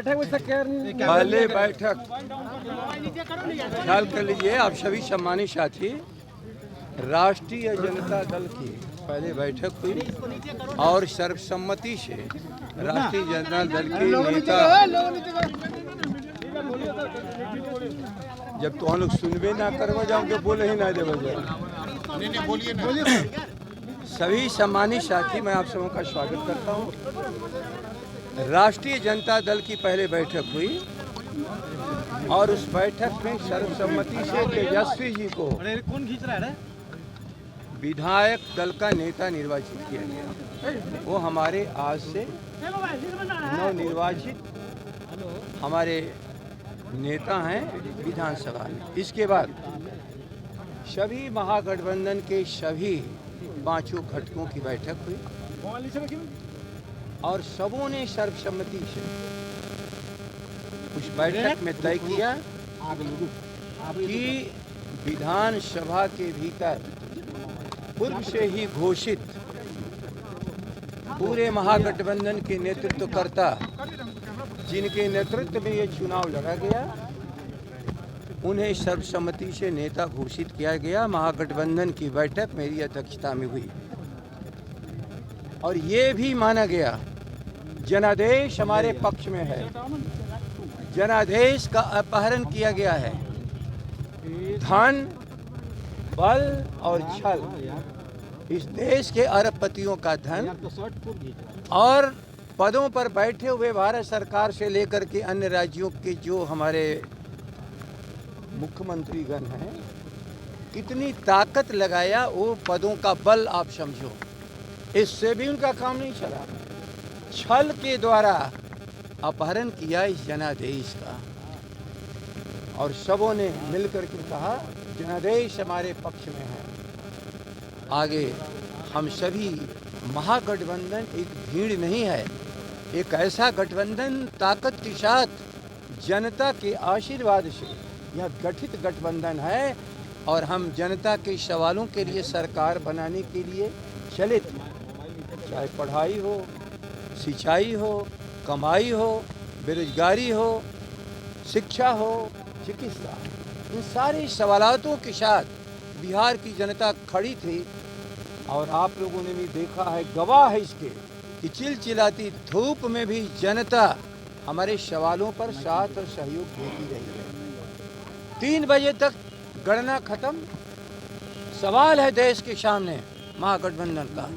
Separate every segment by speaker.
Speaker 1: पहले बैठक ख्याल कर लीजिए आप सभी सम्मानित साथी, राष्ट्रीय जनता दल की पहले बैठक हुई और सर्वसम्मति से राष्ट्रीय जनता दल के नेता, जब तो हम लोग सुनबे ना करवा जाओगे बोले ही ना देवे, सभी सम्मानित साथी मैं आप सबों का स्वागत करता हूं। राष्ट्रीय जनता दल की पहले बैठक हुई और उस बैठक में सर्वसम्मति से तेजस्वी जी को विधायक दल का नेता निर्वाचित किया गया। वो हमारे आज से नवनिर्वाचित हमारे नेता हैं विधानसभा में। इसके बाद सभी महागठबंधन के सभी पांचों घटकों की बैठक हुई और सबों ने सर्वसम्मति से उस बैठक में तय किया कि विधानसभा के भीतर पूर्व से ही घोषित पूरे महागठबंधन के नेतृत्वकर्ता जिनके नेतृत्व में ये चुनाव लड़ा गया, उन्हें सर्वसम्मति से नेता घोषित किया गया। महागठबंधन की बैठक मेरी अध्यक्षता में हुई और ये भी माना गया जनादेश हमारे पक्ष में है। जनादेश का अपहरण किया गया है। धन, बल और छल, इस देश के अरबपतियों का धन और पदों पर बैठे हुए भारत सरकार से लेकर के अन्य राज्यों के जो हमारे मुख्यमंत्रीगण हैं, कितनी ताकत लगाया वो पदों का बल आप समझो। इससे भी उनका काम नहीं चला। छल के द्वारा अपहरण किया इस जनादेश का और सबों ने मिलकर के कहा जनादेश हमारे पक्ष में है। आगे हम सभी महागठबंधन एक भीड़ नहीं है, एक ऐसा गठबंधन ताकत के साथ जनता के आशीर्वाद से यह गठित गठबंधन है और हम जनता के सवालों के लिए सरकार बनाने के लिए चले थे। चाहे पढ़ाई हो, सिंचाई हो, कमाई हो, बेरोजगारी हो, शिक्षा हो, चिकित्सा, इन सारे सवालों के साथ बिहार की जनता खड़ी थी और आप लोगों ने भी देखा है, गवाह है इसके कि चिलचिलाती धूप में भी जनता हमारे सवालों पर साथ और सहयोग देती रही है। 3 बजे तक गणना खत्म। सवाल है देश के सामने महागठबंधन का।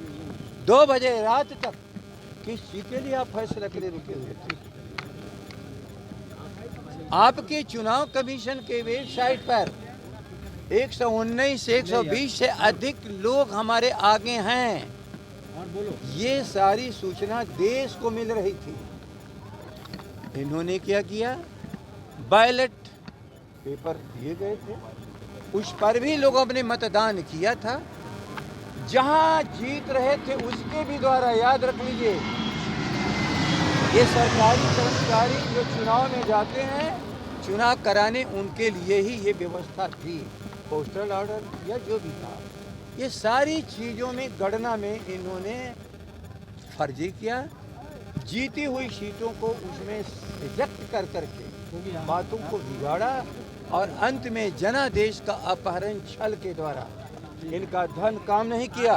Speaker 1: 2 बजे रात तक किस चीज के लिए आप फैसला के लिए रुके हुए थे? आपके चुनाव कमीशन के वेबसाइट पर 119 से 120 से अधिक लोग हमारे आगे हैं। ये सारी सूचना देश को मिल रही थी। इन्होंने क्या किया? बैलेट पेपर दिए गए थे, उस पर भी लोगों ने मतदान किया था। जहां जीत रहे थे उसके भी द्वारा, याद रख लीजिए, ये सरकारी कर्मचारी जो चुनाव में जाते हैं, चुनाव कराने उनके लिए ही ये व्यवस्था थी, पोस्टल ऑर्डर या जो भी था। ये सारी चीज़ों में गणना में इन्होंने फर्जी किया। जीती हुई सीटों को उसमें रिजेक्ट कर करके बातों को बिगाड़ा और अंत में जनादेश का अपहरण छल के द्वारा, इनका धन काम नहीं किया,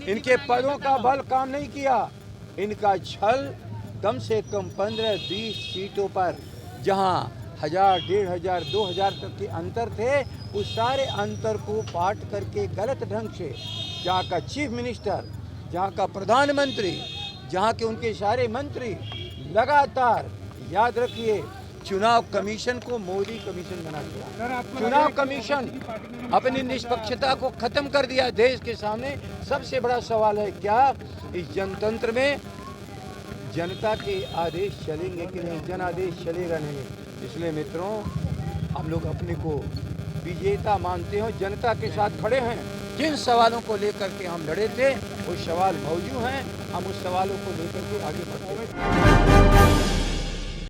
Speaker 1: इनके पदों का बल काम नहीं किया, इनका छल कम से कम 15-20 सीटों पर जहां 1000, 1500, 2000 तक के अंतर थे, उस सारे अंतर को पाट करके गलत ढंग से जहाँ का चीफ मिनिस्टर, जहाँ का प्रधानमंत्री, जहाँ के उनके सारे मंत्री लगातार, याद रखिए, चुनाव कमीशन को मोदी कमीशन बना दिया। चुनाव कमीशन अपनी निष्पक्षता को खत्म कर दिया देश के सामने। सबसे बड़ा सवाल है क्या इस जनतंत्र में जनता के आदेश चलेंगे कि नहीं? जनादेश चलेगा नहीं। इसलिए मित्रों, हम लोग अपने को विजेता मानते हो, जनता के साथ खड़े हैं। जिन सवालों को लेकर के हम लड़े थे वो सवाल मौजूद हैं, हम उस सवालों को लेकर के आगे बढ़ते हैं।